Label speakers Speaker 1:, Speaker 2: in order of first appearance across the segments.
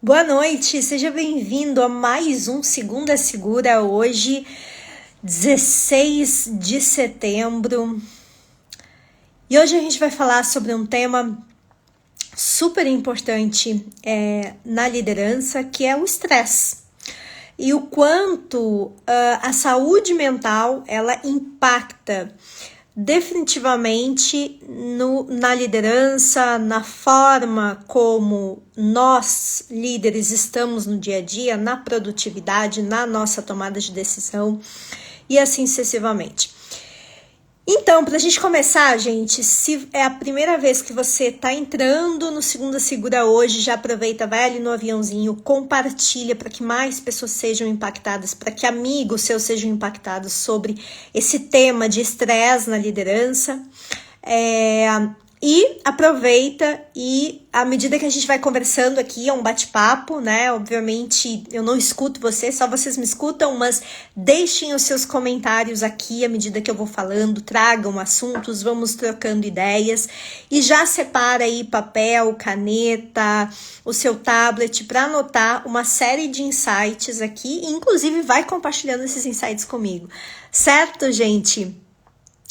Speaker 1: Boa noite, seja bem-vindo a mais um Segunda Segura, hoje, 16 de setembro. E hoje a gente vai falar sobre um tema super importante na liderança, que é o estresse. E o quanto a saúde mental, ela impacta definitivamente na liderança, na forma como nós, líderes, estamos no dia a dia, na produtividade, na nossa tomada de decisão e assim sucessivamente. Então, para a gente começar, gente, se é a primeira vez que você está entrando no Segunda Segura hoje, já aproveita, vai ali no aviãozinho, compartilha para que mais pessoas sejam impactadas, para que amigos seus sejam impactados sobre esse tema de estresse na liderança. E aproveita e à medida que a gente vai conversando aqui, é um bate-papo, né? Obviamente eu não escuto vocês, só vocês me escutam, mas deixem os seus comentários aqui à medida que eu vou falando, tragam assuntos, vamos trocando ideias e já separa aí papel, caneta, o seu tablet para anotar uma série de insights aqui e inclusive vai compartilhando esses insights comigo, certo, gente?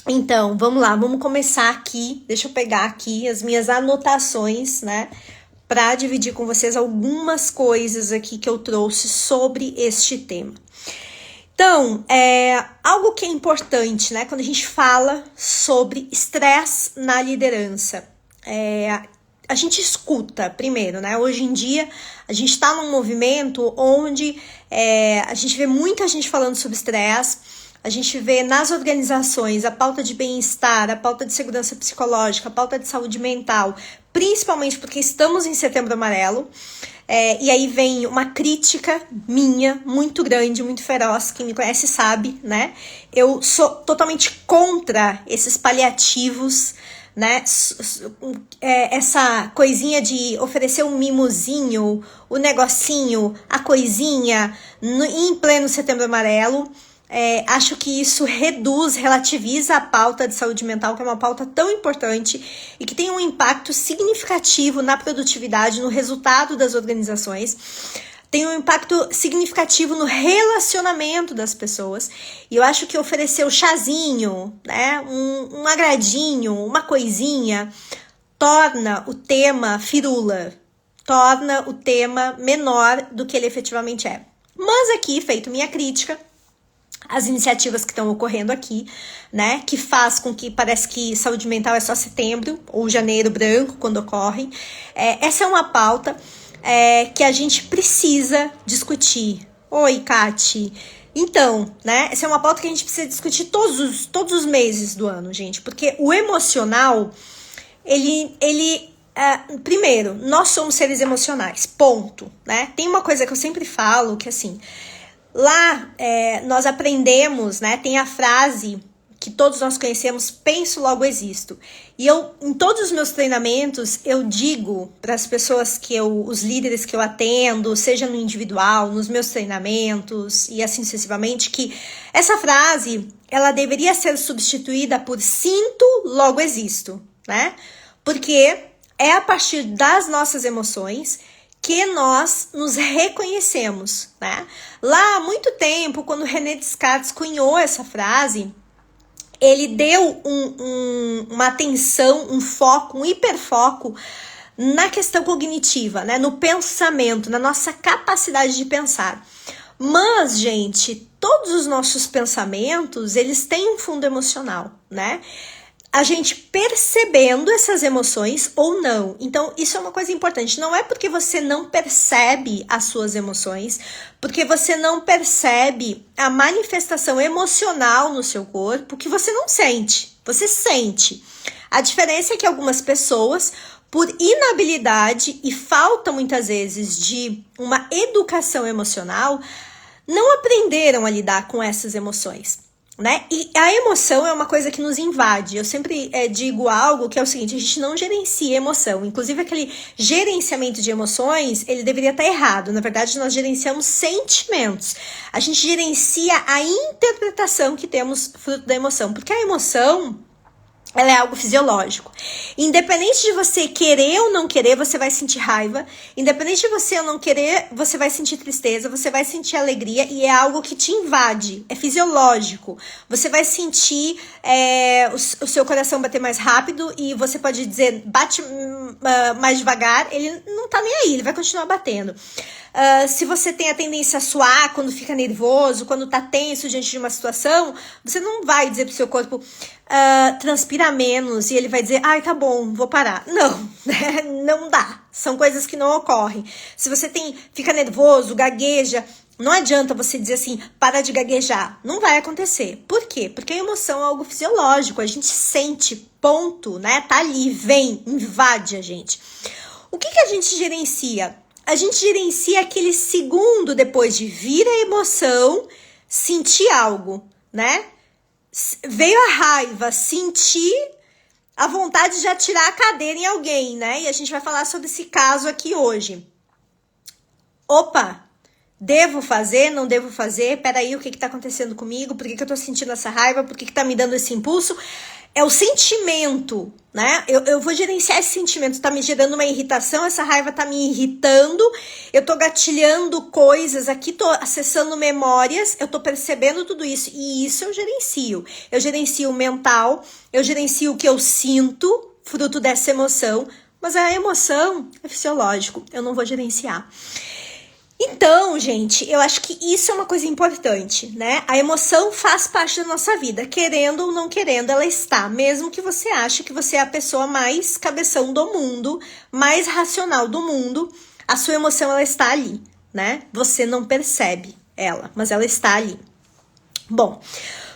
Speaker 1: Então, vamos lá, vamos começar aqui. Deixa eu pegar aqui as minhas anotações, né? Para dividir com vocês algumas coisas aqui que eu trouxe sobre este tema. Então, algo que é importante, né? Quando a gente fala sobre estresse na liderança, a gente escuta primeiro, né? Hoje em dia, a gente está num movimento onde a gente vê muita gente falando sobre estresse. A gente vê nas organizações a pauta de bem-estar, a pauta de segurança psicológica, a pauta de saúde mental, principalmente porque estamos em Setembro Amarelo. E aí vem uma crítica minha, muito grande, muito feroz, quem me conhece sabe, né? Eu sou totalmente contra esses paliativos, né? Essa coisinha de oferecer um mimozinho, o negocinho, a coisinha, em pleno Setembro Amarelo. Acho que isso relativiza a pauta de saúde mental, que é uma pauta tão importante e que tem um impacto significativo na produtividade, no resultado das organizações, tem um impacto significativo no relacionamento das pessoas. E eu acho que oferecer o chazinho, né, um agradinho, uma coisinha, torna o tema firula, torna o tema menor do que ele efetivamente é. Mas aqui, feito minha crítica, as iniciativas que estão ocorrendo aqui, né, que faz com que parece que saúde mental é só setembro ou janeiro branco quando ocorrem. Essa é uma pauta que a gente precisa discutir. Oi, Kati. Então, né, essa é uma pauta que a gente precisa discutir todos os meses do ano, gente, porque o emocional, primeiro, nós somos seres emocionais, ponto, né? Tem uma coisa que eu sempre falo, que assim, lá nós aprendemos, né? Tem a frase que todos nós conhecemos, penso, logo existo. E eu, em todos os meus treinamentos, eu digo para as pessoas os líderes que eu atendo, seja no individual, nos meus treinamentos e assim sucessivamente, que essa frase, ela deveria ser substituída por sinto, logo existo, né? Porque é a partir das nossas emoções que nós nos reconhecemos, né? Lá há muito tempo, quando René Descartes cunhou essa frase, ele deu uma atenção, um foco, um hiperfoco na questão cognitiva, né? No pensamento, na nossa capacidade de pensar. Mas, gente, todos os nossos pensamentos, eles têm um fundo emocional, né? A gente percebendo essas emoções ou não. Então, isso é uma coisa importante. Não é porque você não percebe as suas emoções, porque você não percebe a manifestação emocional no seu corpo, que você não sente. Você sente. A diferença é que algumas pessoas, por inabilidade e falta muitas vezes de uma educação emocional, não aprenderam a lidar com essas emoções. Né? E a emoção é uma coisa que nos invade. Eu sempre digo algo que é o seguinte: a gente não gerencia emoção. Inclusive, aquele gerenciamento de emoções, ele deveria estar errado. Na verdade, nós gerenciamos sentimentos. A gente gerencia a interpretação que temos fruto da emoção. Porque a emoção, Ela é algo fisiológico. Independente de você querer ou não querer, você vai sentir raiva. Independente de você ou não querer, você vai sentir tristeza, você vai sentir alegria e é algo que te invade. É fisiológico. Você vai sentir o seu coração bater mais rápido e você pode dizer, bate mais devagar. Ele não tá nem aí, ele vai continuar batendo. Se você tem a tendência a suar quando fica nervoso, quando tá tenso diante de uma situação, você não vai dizer pro seu corpo transpira menos e ele vai dizer, ai, tá bom, vou parar. Não, né? Não dá. São coisas que não ocorrem. Se você fica nervoso, gagueja, não adianta você dizer assim, para de gaguejar. Não vai acontecer. Por quê? Porque a emoção é algo fisiológico, a gente sente, ponto, né? Tá ali, vem, invade a gente. O que a gente gerencia? A gente gerencia aquele segundo depois de vir a emoção, sentir algo, né? Veio a raiva, sentir a vontade de atirar a cadeira em alguém, né? E a gente vai falar sobre esse caso aqui hoje. Opa, devo fazer, não devo fazer? Peraí, o que tá acontecendo comigo? Por que eu tô sentindo essa raiva? Por que tá me dando esse impulso? É o sentimento, né? Eu vou gerenciar esse sentimento, tá me gerando uma irritação, essa raiva tá me irritando, eu tô gatilhando coisas aqui, tô acessando memórias, eu tô percebendo tudo isso, e isso eu gerencio. Eu gerencio o mental, eu gerencio o que eu sinto, fruto dessa emoção, mas a emoção é fisiológico, eu não vou gerenciar. Então, gente, eu acho que isso é uma coisa importante, né? A emoção faz parte da nossa vida, querendo ou não querendo, ela está. Mesmo que você ache que você é a pessoa mais cabeção do mundo, mais racional do mundo, a sua emoção, ela está ali, né? Você não percebe ela, mas ela está ali. Bom,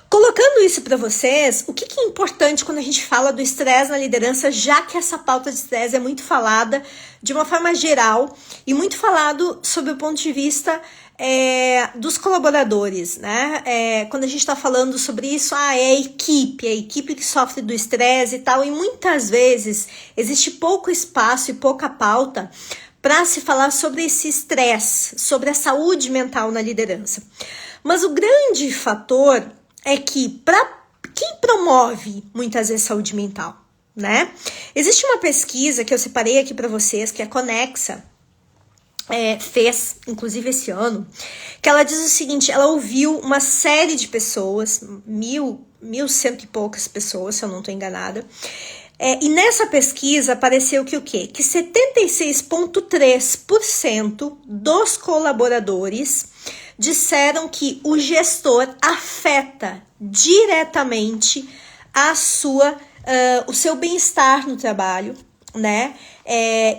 Speaker 1: colocando isso para vocês, o que é importante quando a gente fala do estresse na liderança, já que essa pauta de estresse é muito falada de uma forma geral e muito falado sob o ponto de vista dos colaboradores, né? Quando a gente está falando sobre isso, é a equipe que sofre do estresse e tal, e muitas vezes existe pouco espaço e pouca pauta para se falar sobre esse estresse, sobre a saúde mental na liderança. Mas o grande fator é que para quem promove muitas vezes saúde mental, né? Existe uma pesquisa que eu separei aqui para vocês, que a Conexa fez, inclusive esse ano, que ela diz o seguinte, ela ouviu uma série de pessoas, 1.100 e poucas pessoas, se eu não estou enganada, e nessa pesquisa apareceu que o quê? Que 76,3% dos colaboradores disseram que o gestor afeta diretamente o seu bem-estar no trabalho, né?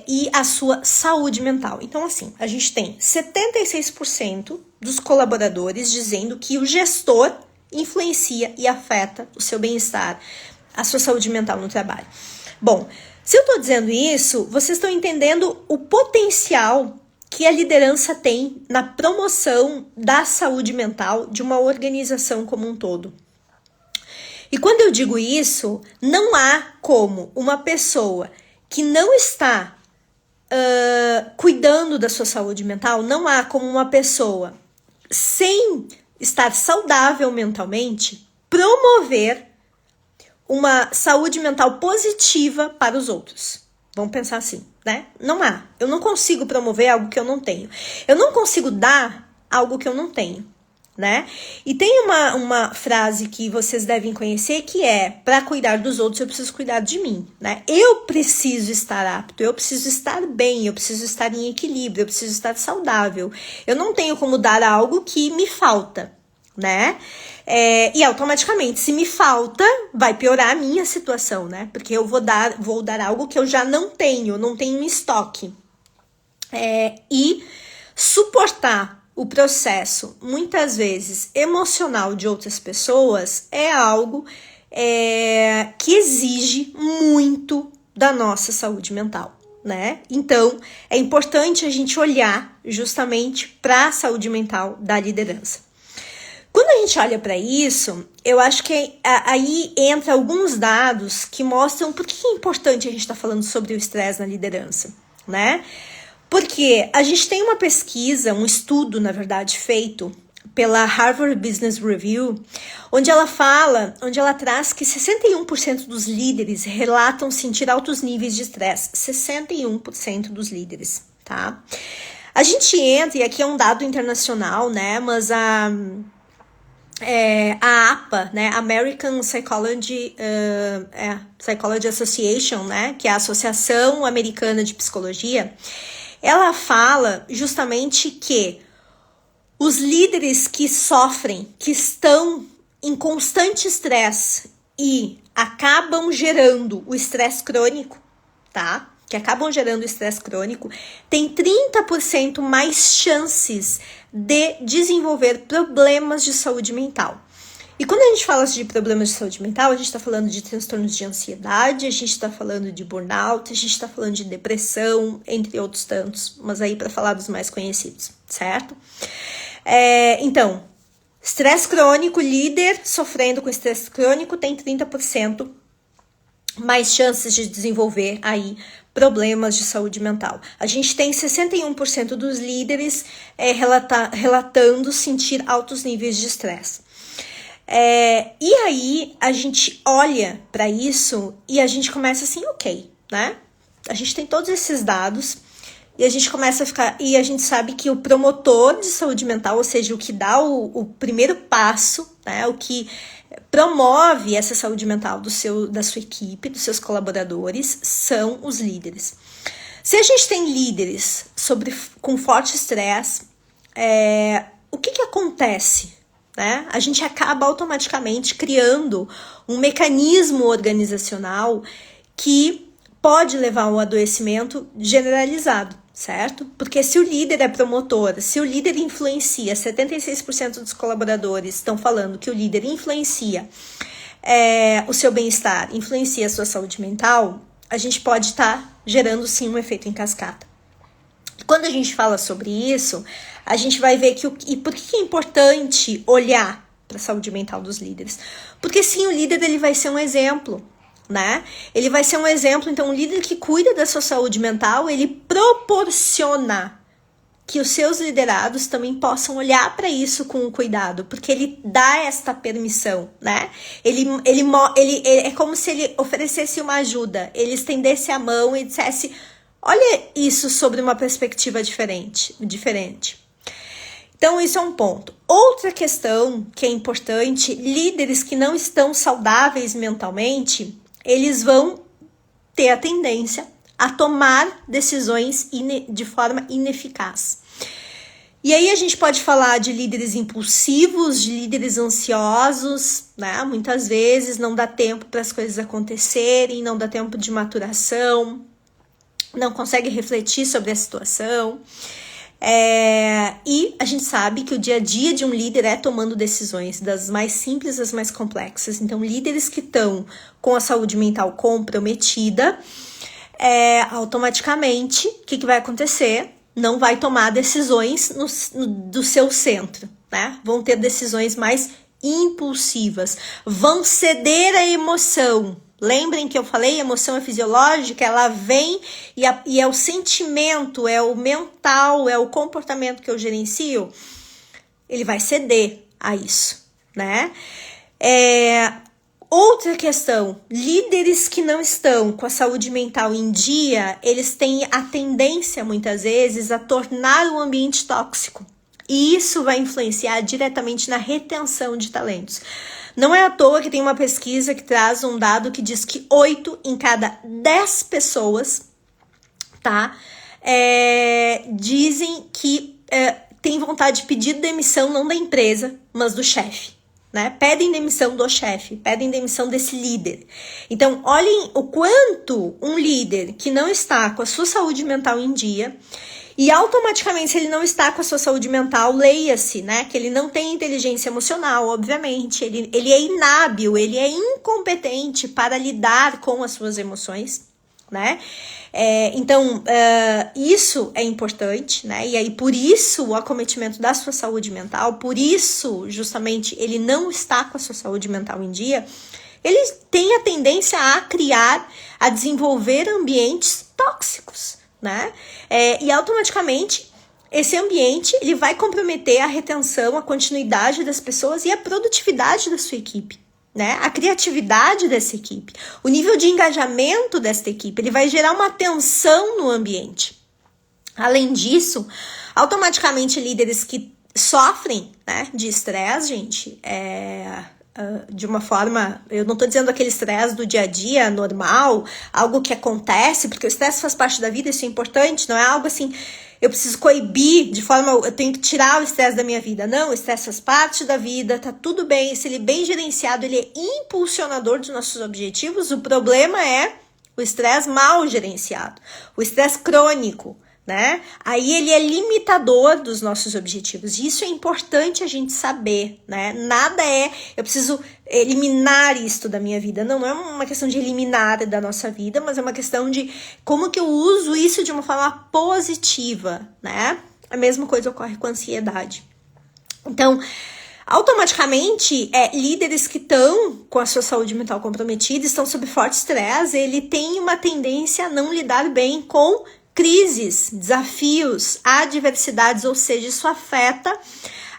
Speaker 1: E a sua saúde mental. Então, assim, a gente tem 76% dos colaboradores dizendo que o gestor influencia e afeta o seu bem-estar, a sua saúde mental no trabalho. Bom, se eu tô dizendo isso, vocês estão entendendo o potencial que a liderança tem na promoção da saúde mental de uma organização como um todo. E quando eu digo isso, não há como uma pessoa que não está cuidando da sua saúde mental, não há como uma pessoa sem estar saudável mentalmente promover uma saúde mental positiva para os outros. Vamos pensar assim, né? Não há. Eu não consigo promover algo que eu não tenho. Eu não consigo dar algo que eu não tenho, né? E tem uma frase que vocês devem conhecer que é: para cuidar dos outros eu preciso cuidar de mim, né? Eu preciso estar apto, eu preciso estar bem, eu preciso estar em equilíbrio, eu preciso estar saudável. Eu não tenho como dar algo que me falta, né? E automaticamente, se me falta, vai piorar a minha situação, né? Porque eu vou dar algo que eu já não tenho em estoque. E suportar o processo, muitas vezes, emocional de outras pessoas é algo que exige muito da nossa saúde mental, né? Então, é importante a gente olhar justamente para a saúde mental da liderança. Quando a gente olha para isso, eu acho que aí entra alguns dados que mostram por que é importante a gente estar falando sobre o estresse na liderança, né? Porque a gente tem uma pesquisa, um estudo, na verdade, feito pela Harvard Business Review, onde ela traz que 61% dos líderes relatam sentir altos níveis de estresse. 61% dos líderes, tá? A gente entra, e aqui é um dado internacional, né? Mas a APA, né? American Psychology Association, né? Que é a Associação Americana de Psicologia, ela fala justamente que os líderes que sofrem, que estão em constante estresse e acabam gerando o estresse crônico, tá? Que acabam gerando o estresse crônico, têm 30% mais chances de desenvolver problemas de saúde mental. E quando a gente fala de problemas de saúde mental, a gente está falando de transtornos de ansiedade, a gente está falando de burnout, a gente está falando de depressão, entre outros tantos, mas aí para falar dos mais conhecidos, certo? Então, estresse crônico, líder sofrendo com estresse crônico tem 30% mais chances de desenvolver aí problemas de saúde mental. A gente tem 61% dos líderes relatando sentir altos níveis de estresse. E aí a gente olha para isso e a gente começa assim, ok, né? A gente tem todos esses dados e a gente começa a ficar... E a gente sabe que o promotor de saúde mental, ou seja, o que dá o primeiro passo, né? O que promove essa saúde mental da sua equipe, dos seus colaboradores, são os líderes. Se a gente tem líderes com forte estresse, o que acontece? Né? A gente acaba automaticamente criando um mecanismo organizacional que pode levar ao adoecimento generalizado, certo? Porque se o líder é promotor, se o líder influencia, 76% dos colaboradores estão falando que o líder influencia o seu bem-estar, influencia a sua saúde mental, a gente pode estar gerando sim um efeito em cascata. Quando a gente fala sobre isso, a gente vai ver e por que é importante olhar para a saúde mental dos líderes? Porque sim, o líder ele vai ser um exemplo, né? Ele vai ser um exemplo, então o líder que cuida da sua saúde mental, ele proporciona que os seus liderados também possam olhar para isso com cuidado, porque ele dá esta permissão, né? Ele é como se ele oferecesse uma ajuda, ele estendesse a mão e dissesse: olha isso sobre uma perspectiva diferente. Então, isso é um ponto. Outra questão que é importante, líderes que não estão saudáveis mentalmente, eles vão ter a tendência a tomar decisões de forma ineficaz. E aí a gente pode falar de líderes impulsivos, de líderes ansiosos, né? Muitas vezes não dá tempo para as coisas acontecerem, não dá tempo de maturação, não consegue refletir sobre a situação. E a gente sabe que o dia a dia de um líder é tomando decisões das mais simples às mais complexas. Então, líderes que estão com a saúde mental comprometida, automaticamente, o que vai acontecer? Não vai tomar decisões do seu centro, né? Vão ter decisões mais impulsivas, vão ceder à emoção. Lembrem que eu falei, emoção é fisiológica, ela vem e é o sentimento, é o mental, é o comportamento que eu gerencio. Ele vai ceder a isso, né? Outra questão, líderes que não estão com a saúde mental em dia, eles têm a tendência, muitas vezes, a tornar o ambiente tóxico. E isso vai influenciar diretamente na retenção de talentos. Não é à toa que tem uma pesquisa que traz um dado que diz que 8 em cada 10 pessoas, tá, dizem que tem vontade de pedir demissão não da empresa, mas do chefe, né? Pedem demissão do chefe, pedem demissão desse líder. Então, olhem o quanto um líder que não está com a sua saúde mental em dia, e automaticamente, se ele não está com a sua saúde mental, leia-se, né? Que ele não tem inteligência emocional, obviamente. Ele é inábil, ele é incompetente para lidar com as suas emoções, né? Então, isso é importante, né? E aí, por isso, o acometimento da sua saúde mental, por isso, justamente, ele não está com a sua saúde mental em dia, ele tem a tendência a desenvolver ambientes tóxicos, né? E automaticamente esse ambiente ele vai comprometer a retenção, a continuidade das pessoas e a produtividade da sua equipe, né? A criatividade dessa equipe, o nível de engajamento dessa equipe, ele vai gerar uma tensão no ambiente. Além disso, automaticamente líderes que sofrem, né, de estresse, gente, de uma forma, eu não tô dizendo aquele estresse do dia a dia, normal, algo que acontece, porque o estresse faz parte da vida, isso é importante, não é algo assim, eu preciso coibir, eu tenho que tirar o estresse da minha vida. Não, o estresse faz parte da vida, tá tudo bem, se ele é bem gerenciado, ele é impulsionador dos nossos objetivos. O problema é o estresse mal gerenciado, o estresse crônico, né? Aí ele é limitador dos nossos objetivos. E isso é importante a gente saber, né? Eu preciso eliminar isto da minha vida. Não é uma questão de eliminar da nossa vida, mas é uma questão de como que eu uso isso de uma forma positiva, né? A mesma coisa ocorre com a ansiedade. Então, automaticamente, líderes que estão com a sua saúde mental comprometida, estão sob forte estresse, ele tem uma tendência a não lidar bem com crises, desafios, adversidades, ou seja, isso afeta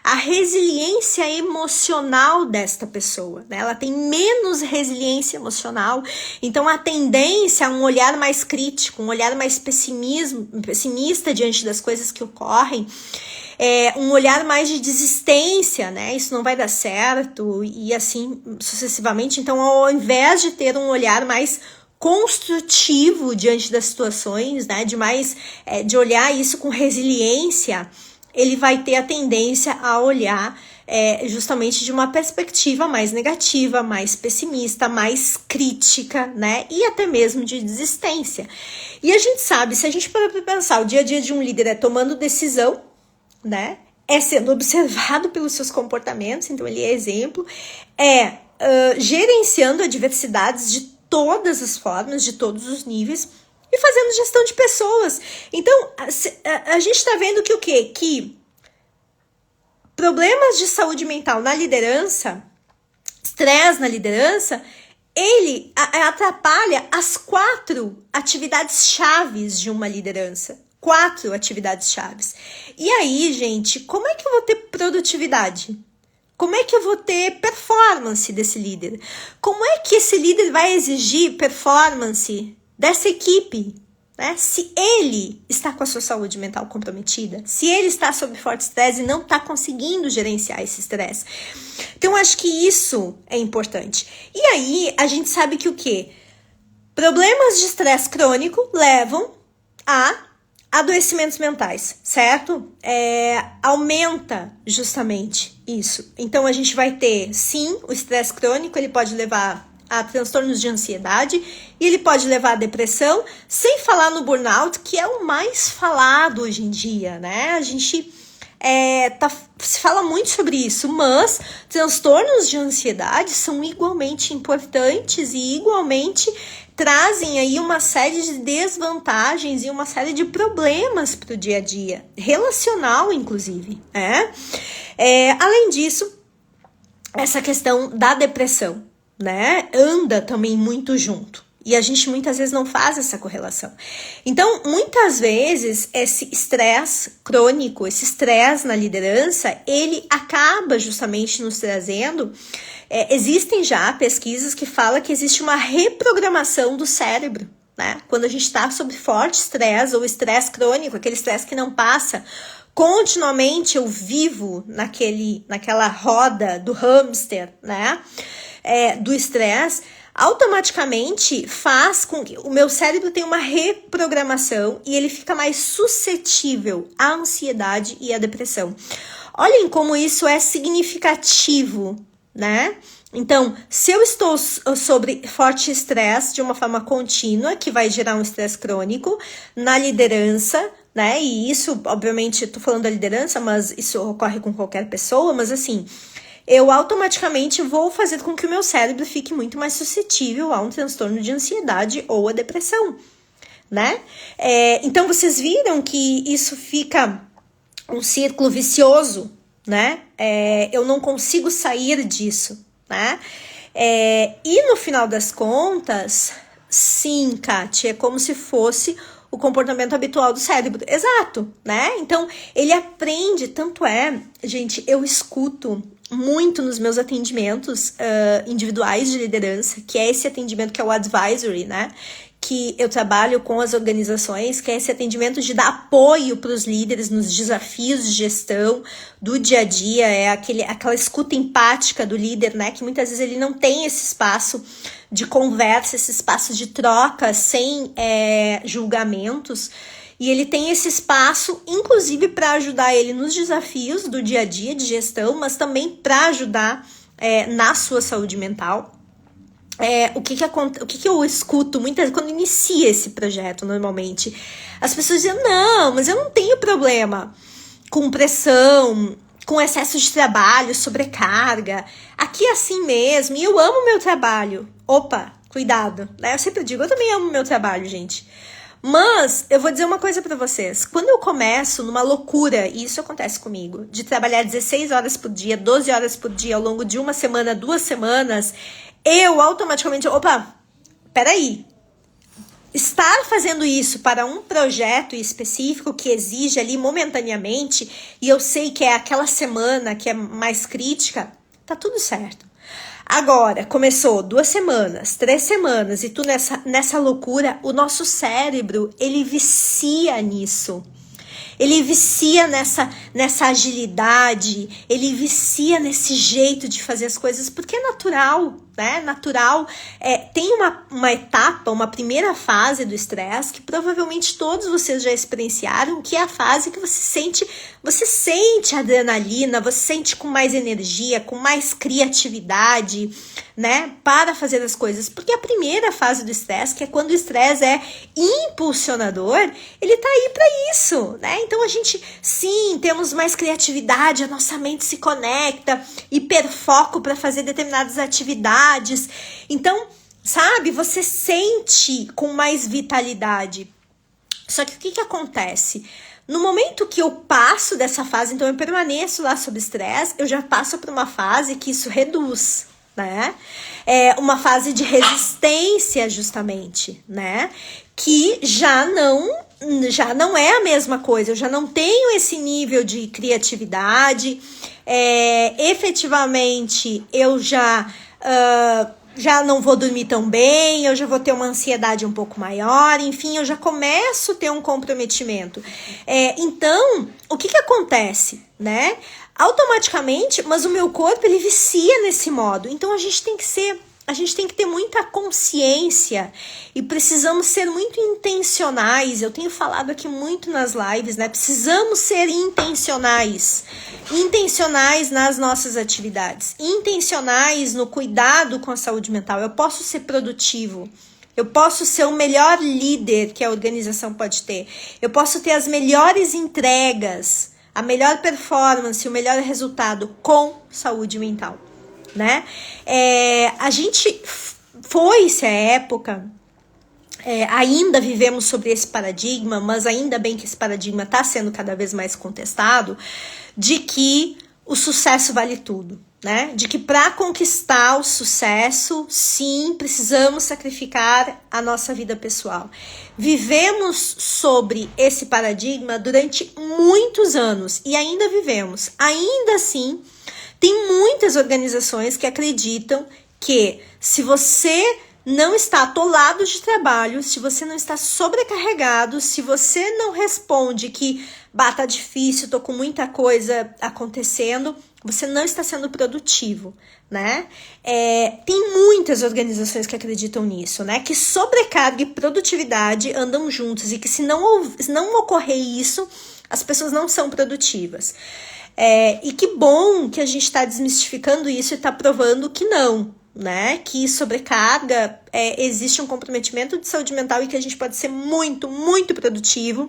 Speaker 1: a resiliência emocional desta pessoa, né? Ela tem menos resiliência emocional, então a tendência a um olhar mais crítico, um olhar mais pessimista diante das coisas que ocorrem, um olhar mais de desistência, né? Isso não vai dar certo e assim sucessivamente. Então, ao invés de ter um olhar mais construtivo diante das situações, né, de olhar isso com resiliência, ele vai ter a tendência a olhar justamente de uma perspectiva mais negativa, mais pessimista, mais crítica, né, e até mesmo de desistência. E a gente sabe, se a gente parar para pensar, o dia a dia de um líder é tomando decisão, né, é sendo observado pelos seus comportamentos, então ele é exemplo, gerenciando adversidades de todas as formas, de todos os níveis, e fazendo gestão de pessoas. Então, a gente está vendo que o quê? Que problemas de saúde mental na liderança, estresse na liderança, ele atrapalha as 4 atividades chaves de uma liderança. 4 atividades chaves. E aí, gente, como é que eu vou ter produtividade? Como é que eu vou ter performance desse líder? Como é que esse líder vai exigir performance dessa equipe, né? Se ele está com a sua saúde mental comprometida, se ele está sob forte estresse e não está conseguindo gerenciar esse estresse. Então, acho que isso é importante. E aí, a gente sabe que o quê? Problemas de estresse crônico levam a adoecimentos mentais, certo? Aumenta justamente isso. Então, a gente vai ter, sim, o estresse crônico, ele pode levar a transtornos de ansiedade e ele pode levar a depressão, sem falar no burnout, que é o mais falado hoje em dia, né? A gente se fala muito sobre isso, mas transtornos de ansiedade são igualmente importantes e igualmente trazem aí uma série de desvantagens e uma série de problemas para o dia a dia, relacional inclusive, né? Além disso, essa questão da depressão, né, anda também muito junto. E a gente muitas vezes não faz essa correlação. Então, muitas vezes, esse estresse crônico, esse estresse na liderança, ele acaba justamente nos trazendo... existem já pesquisas que falam que existe uma reprogramação do cérebro, né? Quando a gente está sob forte estresse ou estresse crônico, aquele estresse que não passa, continuamente eu vivo naquela roda do hamster, né? Do estresse, automaticamente faz com que o meu cérebro tenha uma reprogramação e ele fica mais suscetível à ansiedade e à depressão. Olhem como isso é significativo, né? Então, se eu estou sobre forte estresse de uma forma contínua, que vai gerar um estresse crônico na liderança, né? E isso, obviamente, estou falando da liderança, mas isso ocorre com qualquer pessoa, mas assim, eu automaticamente vou fazer com que o meu cérebro fique muito mais suscetível a um transtorno de ansiedade ou a depressão, né? Então, vocês viram que isso fica um círculo vicioso, né? Eu não consigo sair disso, né? E no final das contas, sim, Kátia, é como se fosse o comportamento habitual do cérebro. Exato, né? Então, ele aprende, tanto é, gente, eu escuto muito nos meus atendimentos individuais de liderança, que é esse atendimento que é o advisory, né? Que eu trabalho com as organizações, que é esse atendimento de dar apoio para os líderes nos desafios de gestão do dia a dia, é aquela escuta empática do líder, né? Que muitas vezes ele não tem esse espaço de conversa, esse espaço de troca sem julgamentos, e ele tem esse espaço, inclusive, para ajudar ele nos desafios do dia a dia de gestão, mas também para ajudar na sua saúde mental. O que eu escuto muitas vezes quando inicia esse projeto, normalmente? As pessoas dizem, não, mas eu não tenho problema com pressão, com excesso de trabalho, sobrecarga. Aqui é assim mesmo, e eu amo meu trabalho. Opa, cuidado, né? Eu sempre digo, eu também amo meu trabalho, gente. Mas eu vou dizer uma coisa pra vocês. Quando eu começo numa loucura, e isso acontece comigo, de trabalhar 16 horas por dia, 12 horas por dia ao longo de uma semana, 2 semanas, eu automaticamente, peraí, estar fazendo isso para um projeto específico que exige ali momentaneamente, e eu sei que é aquela semana que é mais crítica, tá tudo certo. Agora, começou 2 semanas, 3 semanas, e tu nessa loucura, o nosso cérebro, ele vicia nisso. Ele vicia nessa agilidade, ele vicia nesse jeito de fazer as coisas, porque é natural, né? Natural. Tem uma etapa, uma primeira fase do estresse que provavelmente todos vocês já experienciaram, que é a fase que você sente adrenalina, você sente com mais energia, com mais criatividade, né? Para fazer as coisas. Porque a primeira fase do estresse, que é quando o estresse é impulsionador, ele tá aí para isso, né? Então a gente, sim, temos mais criatividade, a nossa mente se conecta, hiperfoco para fazer determinadas atividades. Então, sabe, você sente com mais vitalidade. Só que o que acontece? No momento que eu passo dessa fase, então eu permaneço lá sob estresse, eu já passo para uma fase que isso reduz, né? É uma fase de resistência, justamente, né? Que já não é a mesma coisa, eu já não tenho esse nível de criatividade, efetivamente eu já não vou dormir tão bem, eu já vou ter uma ansiedade um pouco maior, enfim, eu já começo a ter um comprometimento. Então, o que acontece, né? Automaticamente, mas o meu corpo, ele vicia nesse modo. Então, a gente tem que ter muita consciência e precisamos ser muito intencionais. Eu tenho falado aqui muito nas lives, né? Precisamos ser intencionais nas nossas atividades, intencionais no cuidado com a saúde mental. Eu posso ser produtivo, eu posso ser o melhor líder que a organização pode ter, eu posso ter as melhores entregas, a melhor performance, o melhor resultado com saúde mental, né? A gente foi-se a época, ainda vivemos sobre esse paradigma, mas ainda bem que esse paradigma está sendo cada vez mais contestado, de que o sucesso vale tudo, né? De que para conquistar o sucesso, sim, precisamos sacrificar a nossa vida pessoal. Vivemos sobre esse paradigma durante muitos anos e ainda vivemos. Ainda assim, tem muitas organizações que acreditam que se você não está atolado de trabalho, se você não está sobrecarregado, se você não responde que tá difícil, tô com muita coisa acontecendo, você não está sendo produtivo, né? Tem muitas organizações que acreditam nisso, né? Que sobrecarga e produtividade andam juntos e que se não ocorrer isso, as pessoas não são produtivas. E que bom que a gente está desmistificando isso e está provando que não, né? Que sobrecarga, existe um comprometimento de saúde mental e que a gente pode ser muito, muito produtivo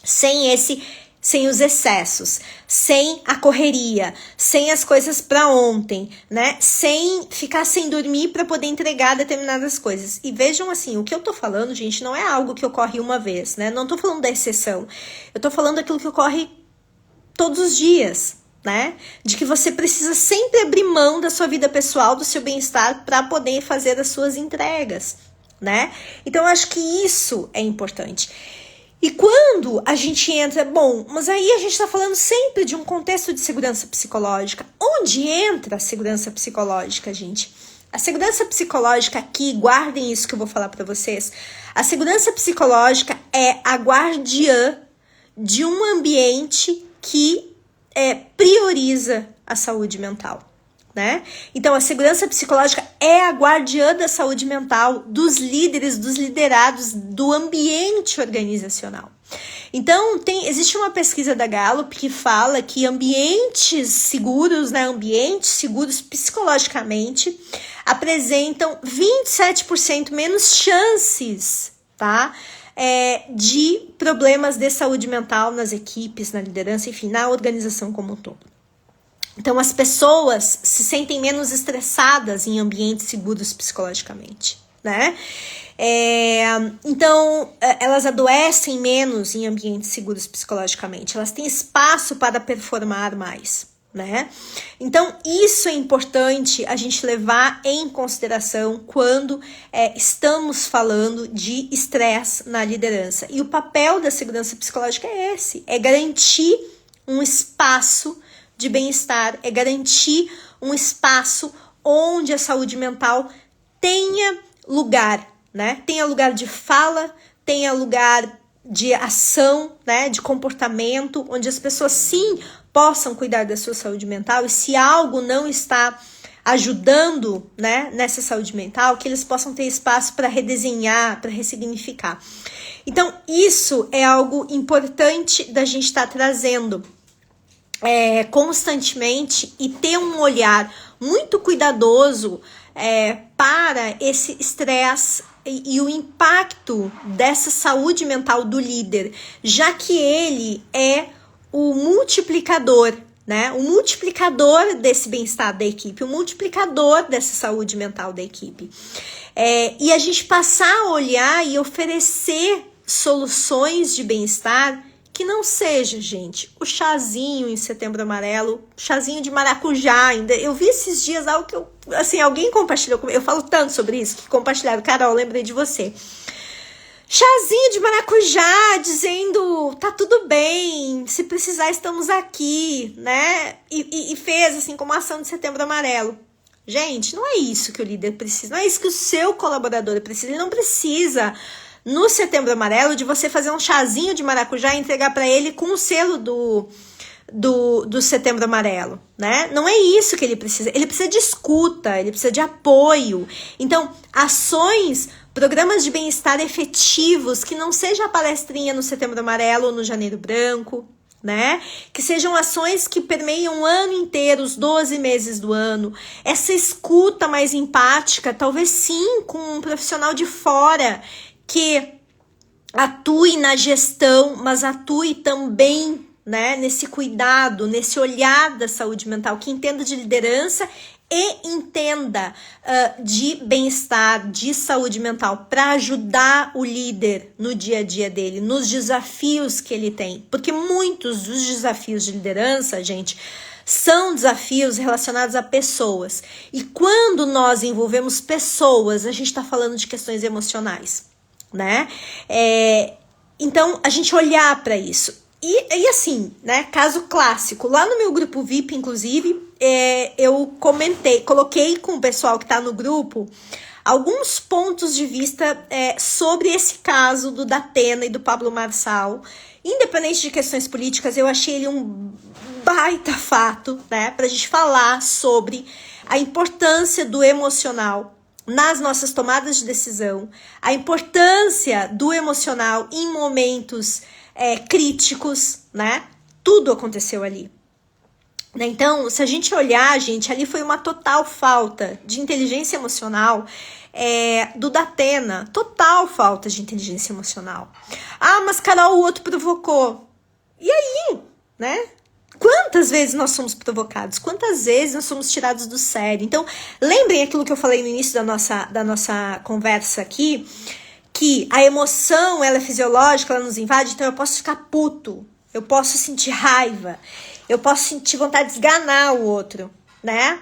Speaker 1: sem os excessos, sem a correria, sem as coisas para ontem, né? Sem ficar sem dormir para poder entregar determinadas coisas. E vejam assim, o que eu tô falando, gente, não é algo que ocorre uma vez, né? Não tô falando da exceção. Eu tô falando daquilo que ocorre todos os dias, né? De que você precisa sempre abrir mão da sua vida pessoal, do seu bem-estar para poder fazer as suas entregas, né? Então, eu acho que isso é importante. E quando a gente entra, bom, mas aí a gente está falando sempre de um contexto de segurança psicológica. Onde entra a segurança psicológica, gente? A segurança psicológica aqui, guardem isso que eu vou falar para vocês. A segurança psicológica é a guardiã de um ambiente que prioriza a saúde mental, né? Então, a segurança psicológica é a guardiã da saúde mental, dos líderes, dos liderados, do ambiente organizacional. Então, existe uma pesquisa da Gallup que fala que ambientes seguros, né, ambientes seguros psicologicamente, apresentam 27% menos chances, tá? De problemas de saúde mental nas equipes, na liderança, enfim, na organização como um todo. Então, as pessoas se sentem menos estressadas em ambientes seguros psicologicamente, né? Então, elas adoecem menos em ambientes seguros psicologicamente. Elas têm espaço para performar mais, né? Então, isso é importante a gente levar em consideração quando estamos falando de estresse na liderança. E o papel da segurança psicológica é esse, é garantir um espaço de bem-estar, é garantir um espaço onde a saúde mental tenha lugar, né? Tenha lugar de fala, tenha lugar de ação, né? De comportamento, onde as pessoas sim possam cuidar da sua saúde mental, e se algo não está ajudando, né, nessa saúde mental, que eles possam ter espaço para redesenhar, para ressignificar. Então, isso é algo importante da gente estar trazendo constantemente e ter um olhar muito cuidadoso para esse estresse e o impacto dessa saúde mental do líder, já que ele é o multiplicador, né? O multiplicador desse bem-estar da equipe, o multiplicador dessa saúde mental da equipe. E a gente passar a olhar e oferecer soluções de bem-estar que não seja, gente, o chazinho em Setembro Amarelo, chazinho de maracujá ainda. Eu vi esses dias algo que alguém compartilhou comigo. Eu falo tanto sobre isso que compartilharam. Carol, lembrei de você. Chazinho de maracujá, dizendo, tá tudo bem, se precisar estamos aqui, né? E fez, assim, como ação de Setembro Amarelo. Gente, não é isso que o líder precisa, não é isso que o seu colaborador precisa. Ele não precisa, no Setembro Amarelo, de você fazer um chazinho de maracujá e entregar para ele com o selo do Setembro Amarelo, né? Não é isso que ele precisa. Ele precisa de escuta, ele precisa de apoio. Então, ações, programas de bem-estar efetivos, que não seja a palestrinha no Setembro Amarelo ou no Janeiro Branco, né? Que sejam ações que permeiam o ano inteiro, os 12 meses do ano. Essa escuta mais empática, talvez sim com um profissional de fora que atue na gestão, mas atue também, né, nesse cuidado, nesse olhar da saúde mental, que entenda de liderança e entenda de bem-estar, de saúde mental, para ajudar o líder no dia a dia dele, nos desafios que ele tem. Porque muitos dos desafios de liderança, gente, são desafios relacionados a pessoas. E quando nós envolvemos pessoas, a gente está falando de questões emocionais, né? Então, a gente olhar para isso. E assim, né, caso clássico, lá no meu grupo VIP, inclusive, eu coloquei com o pessoal que tá no grupo alguns pontos de vista sobre esse caso do Datena e do Pablo Marçal. Independente de questões políticas, eu achei ele um baita fato, né, pra gente falar sobre a importância do emocional nas nossas tomadas de decisão, a importância do emocional em momentos críticos, né? Tudo aconteceu ali. Então, se a gente olhar, gente, ali foi uma total falta de inteligência emocional do Datena. Total falta de inteligência emocional. Ah, mas Carol, o outro provocou. E aí, né? Quantas vezes nós somos provocados? Quantas vezes nós somos tirados do sério? Então, lembrem aquilo que eu falei no início da nossa conversa aqui, que a emoção, ela é fisiológica, ela nos invade, então eu posso ficar puto, eu posso sentir raiva, eu posso sentir vontade de esganar o outro, né?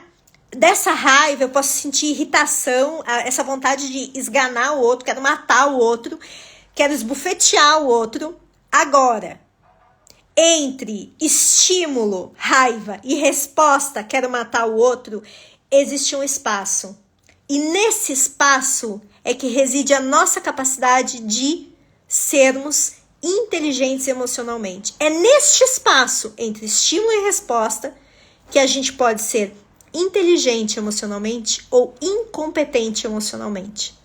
Speaker 1: dessa raiva eu posso sentir irritação, essa vontade de esganar o outro, quero matar o outro, quero esbufetear o outro. Agora, entre estímulo, raiva e resposta, quero matar o outro, existe um espaço. E nesse espaço é que reside a nossa capacidade de sermos inteligentes emocionalmente. É neste espaço entre estímulo e resposta que a gente pode ser inteligente emocionalmente ou incompetente emocionalmente.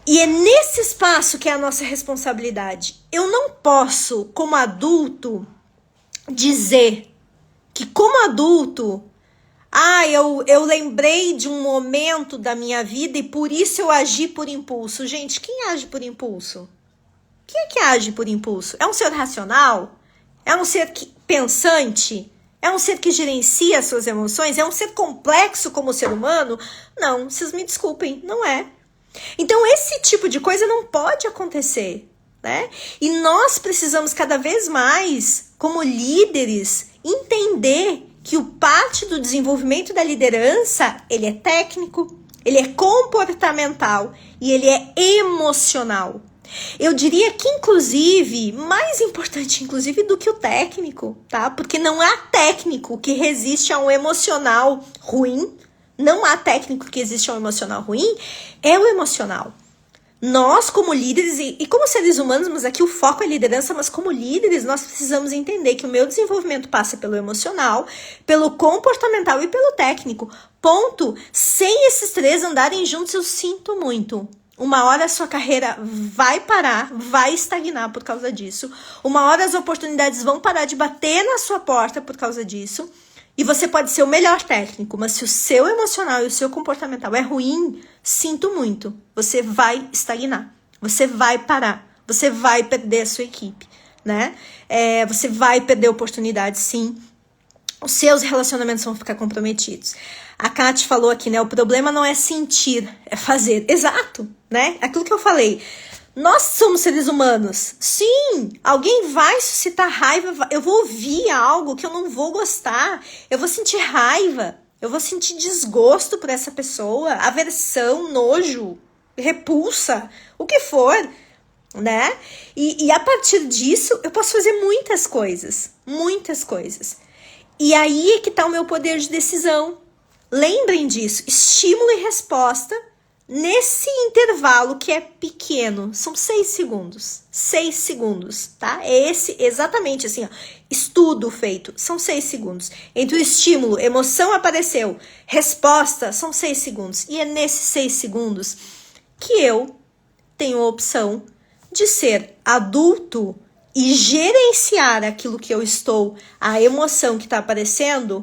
Speaker 1: E é nesse espaço que é a nossa responsabilidade. Eu não posso, como adulto, dizer que como adulto, eu lembrei de um momento da minha vida e por isso eu agi por impulso. Gente, quem age por impulso? Quem é que age por impulso? É um ser racional? É um ser pensante? É um ser que gerencia as suas emoções? É um ser complexo como o ser humano? Não, vocês me desculpem, não é. Então, esse tipo de coisa não pode acontecer, né? E nós precisamos cada vez mais, como líderes, entender que o parte do desenvolvimento da liderança, ele é técnico, ele é comportamental e ele é emocional. Eu diria que, inclusive, mais importante, inclusive, do que o técnico, tá? Porque não há técnico que resiste a um emocional ruim. Não há técnico que existe a um emocional ruim, é o emocional. Nós, como líderes e como seres humanos, mas aqui o foco é liderança, mas como líderes, nós precisamos entender que o meu desenvolvimento passa pelo emocional, pelo comportamental e pelo técnico. Ponto. Sem esses três andarem juntos, eu sinto muito. Uma hora a sua carreira vai parar, vai estagnar por causa disso. Uma hora as oportunidades vão parar de bater na sua porta por causa disso. E você pode ser o melhor técnico, mas se o seu emocional e o seu comportamental é ruim, sinto muito, você vai estagnar, você vai parar, você vai perder a sua equipe, né? Você vai perder oportunidades, sim. Os seus relacionamentos vão ficar comprometidos. A Kate falou aqui, né? O problema não é sentir, é fazer. Exato, né? Aquilo que eu falei. Nós somos seres humanos. Sim, alguém vai suscitar raiva. Eu vou ouvir algo que eu não vou gostar. Eu vou sentir raiva. Eu vou sentir desgosto por essa pessoa. Aversão, nojo, repulsa, o que for, né? E a partir disso, eu posso fazer muitas coisas. Muitas coisas. E aí é que tá o meu poder de decisão. Lembrem disso. Estímulo e resposta. Nesse intervalo que é pequeno, são 6 segundos. 6 segundos, tá? É esse exatamente assim, ó, estudo feito, são 6 segundos. Entre o estímulo, emoção apareceu, resposta, são 6 segundos. E é nesses 6 segundos que eu tenho a opção de ser adulto e gerenciar aquilo que eu estou, a emoção que está aparecendo,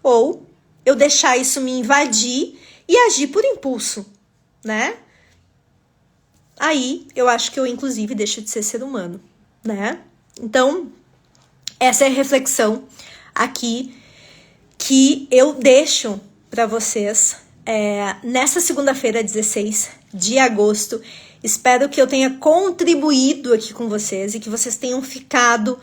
Speaker 1: ou eu deixar isso me invadir e agir por impulso, né? Aí, eu acho que eu, inclusive, deixo de ser humano, né? Então, essa é a reflexão aqui que eu deixo para vocês nessa segunda-feira, 16 de agosto. Espero que eu tenha contribuído aqui com vocês e que vocês tenham ficado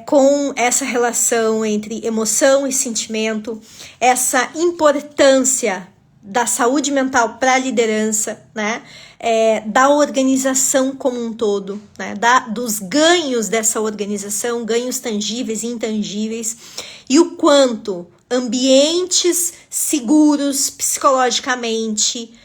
Speaker 1: com essa relação entre emoção e sentimento, essa importância da saúde mental para a liderança, né? Da organização como um todo, né? Dos ganhos dessa organização, ganhos tangíveis e intangíveis, e o quanto ambientes seguros psicologicamente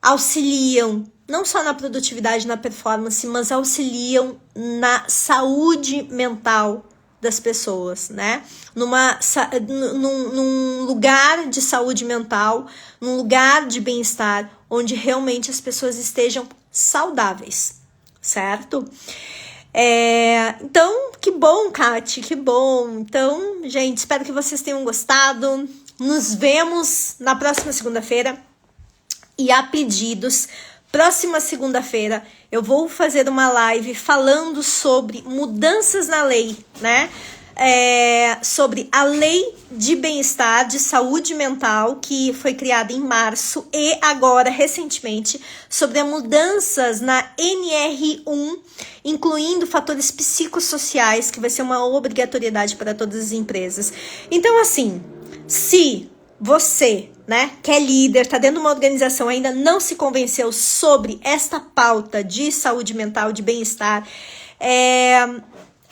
Speaker 1: auxiliam não só na produtividade, na performance, mas auxiliam na saúde mental das pessoas, né? Num lugar de saúde mental, num lugar de bem-estar, onde realmente as pessoas estejam saudáveis, certo? Então, que bom, Kate, que bom. Então, gente, espero que vocês tenham gostado. Nos vemos na próxima segunda-feira. E a pedidos, próxima segunda-feira eu vou fazer uma live falando sobre mudanças na lei, né? Sobre a lei de bem-estar, de saúde mental, que foi criada em março, e agora, recentemente, sobre as mudanças na NR1, incluindo fatores psicossociais, que vai ser uma obrigatoriedade para todas as empresas. Então, assim, se você, né, que é líder, tá dentro de uma organização, ainda não se convenceu sobre esta pauta de saúde mental, de bem-estar,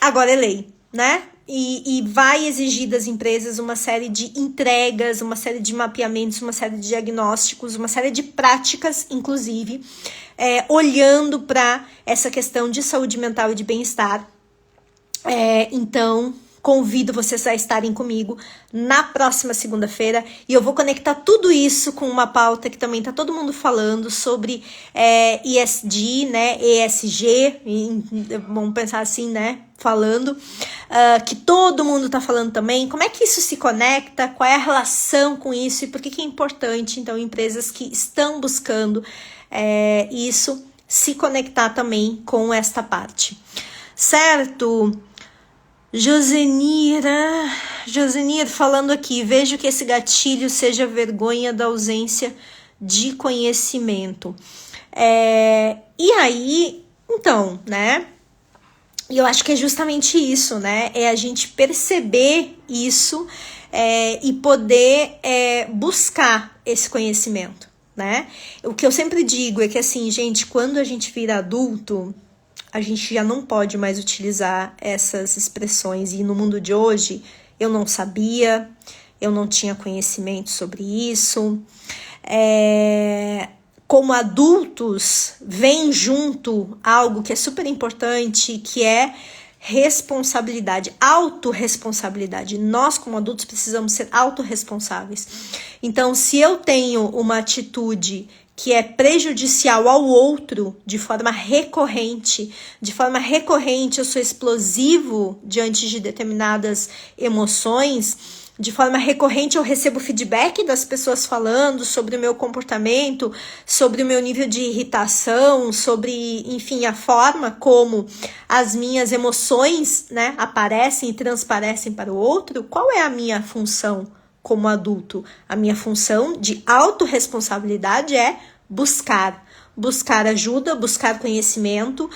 Speaker 1: agora é lei, né? E vai exigir das empresas uma série de entregas, uma série de mapeamentos, uma série de diagnósticos, uma série de práticas, inclusive, olhando para essa questão de saúde mental e de bem-estar. Então, convido vocês a estarem comigo na próxima segunda-feira e eu vou conectar tudo isso com uma pauta que também tá todo mundo falando sobre ESG, né, ESG, vamos pensar assim, né, falando, que todo mundo tá falando também, como é que isso se conecta, qual é a relação com isso e por que é importante, então, empresas que estão buscando isso, se conectar também com esta parte, certo? Josenir falando aqui, vejo que esse gatilho seja vergonha da ausência de conhecimento. E aí, então, né? E eu acho que é justamente isso, né? É a gente perceber isso e poder buscar esse conhecimento, né? O que eu sempre digo é que, assim, gente, quando a gente vira adulto, a gente já não pode mais utilizar essas expressões. E no mundo de hoje, eu não sabia, eu não tinha conhecimento sobre isso. Como adultos, vem junto algo que é super importante, que é responsabilidade, autorresponsabilidade. Nós, como adultos, precisamos ser autorresponsáveis. Então, se eu tenho uma atitude que é prejudicial ao outro de forma recorrente eu sou explosivo diante de determinadas emoções, de forma recorrente eu recebo feedback das pessoas falando sobre o meu comportamento, sobre o meu nível de irritação, sobre, enfim, a forma como as minhas emoções, né, aparecem e transparecem para o outro. Qual é a minha função como adulto? A minha função de autorresponsabilidade é buscar ajuda, buscar conhecimento,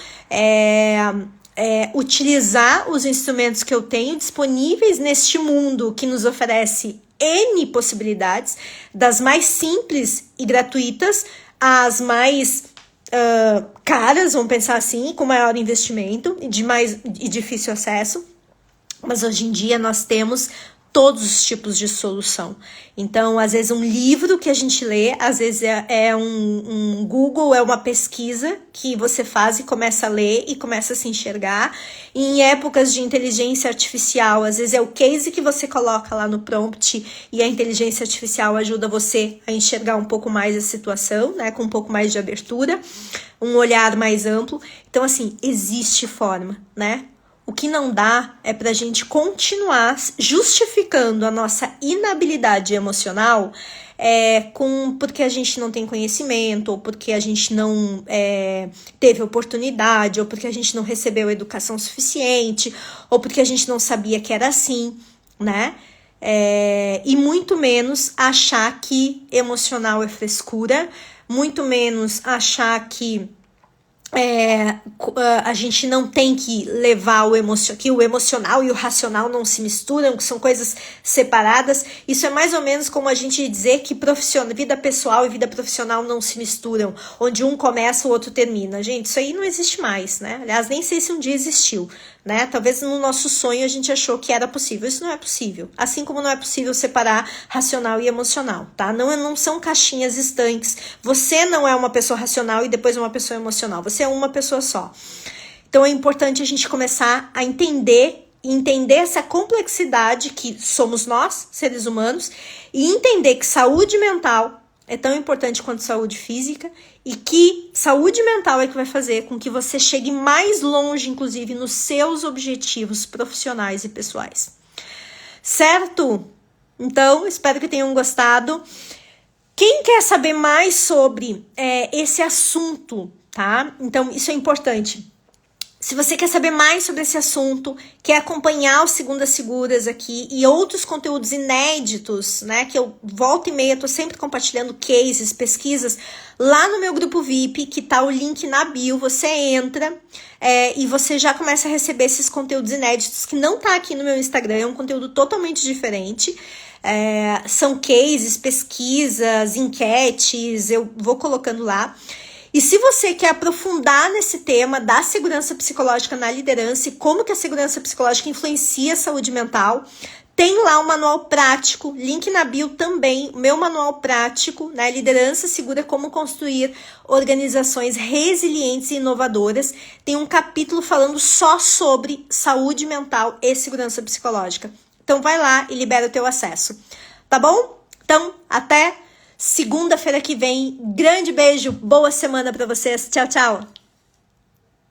Speaker 1: utilizar os instrumentos que eu tenho disponíveis neste mundo que nos oferece N possibilidades, das mais simples e gratuitas às mais caras, vamos pensar assim, com maior investimento e de mais difícil acesso. Mas hoje em dia nós temos todos os tipos de solução. Então, às vezes um livro que a gente lê, às vezes é um Google, é uma pesquisa que você faz e começa a ler e começa a se enxergar. E em épocas de inteligência artificial, às vezes é o case que você coloca lá no prompt e a inteligência artificial ajuda você a enxergar um pouco mais a situação, né, com um pouco mais de abertura, um olhar mais amplo. Então, assim, existe forma, né? O que não dá é pra gente continuar justificando a nossa inabilidade emocional porque a gente não tem conhecimento, ou porque a gente não teve oportunidade, ou porque a gente não recebeu educação suficiente, ou porque a gente não sabia que era assim, né? E muito menos achar que emocional é frescura, muito menos achar que a gente não tem que levar que o emocional e o racional não se misturam, que são coisas separadas. Isso é mais ou menos como a gente dizer que vida pessoal e vida profissional não se misturam, onde um começa, o outro termina. Gente, isso aí não existe mais, né? Aliás, nem sei se um dia existiu, né? Talvez no nosso sonho a gente achou que era possível. Isso não é possível. Assim como não é possível separar racional e emocional, tá? Não são caixinhas estanques. Você não é uma pessoa racional e depois uma pessoa emocional. Você é uma pessoa só. Então é importante a gente começar a entender essa complexidade que somos nós, seres humanos, e entender que saúde mental é tão importante quanto saúde física e que saúde mental é que vai fazer com que você chegue mais longe, inclusive, nos seus objetivos profissionais e pessoais. Certo? Então, espero que tenham gostado. Quem quer saber mais sobre esse assunto, tá? Então, isso é importante. Se você quer saber mais sobre esse assunto, quer acompanhar o Segundas Seguras aqui e outros conteúdos inéditos, né, que eu volta e meia tô sempre compartilhando cases, pesquisas, lá no meu grupo VIP, que tá o link na bio, você entra e você já começa a receber esses conteúdos inéditos que não tá aqui no meu Instagram, é um conteúdo totalmente diferente. São cases, pesquisas, enquetes, eu vou colocando lá. E se você quer aprofundar nesse tema da segurança psicológica na liderança e como que a segurança psicológica influencia a saúde mental, tem lá um manual prático, link na bio também, meu manual prático, né? Liderança Segura, como construir organizações resilientes e inovadoras. Tem um capítulo falando só sobre saúde mental e segurança psicológica. Então vai lá e libera o teu acesso, tá bom? Então, até segunda-feira que vem. Grande beijo, boa semana pra vocês. Tchau, tchau.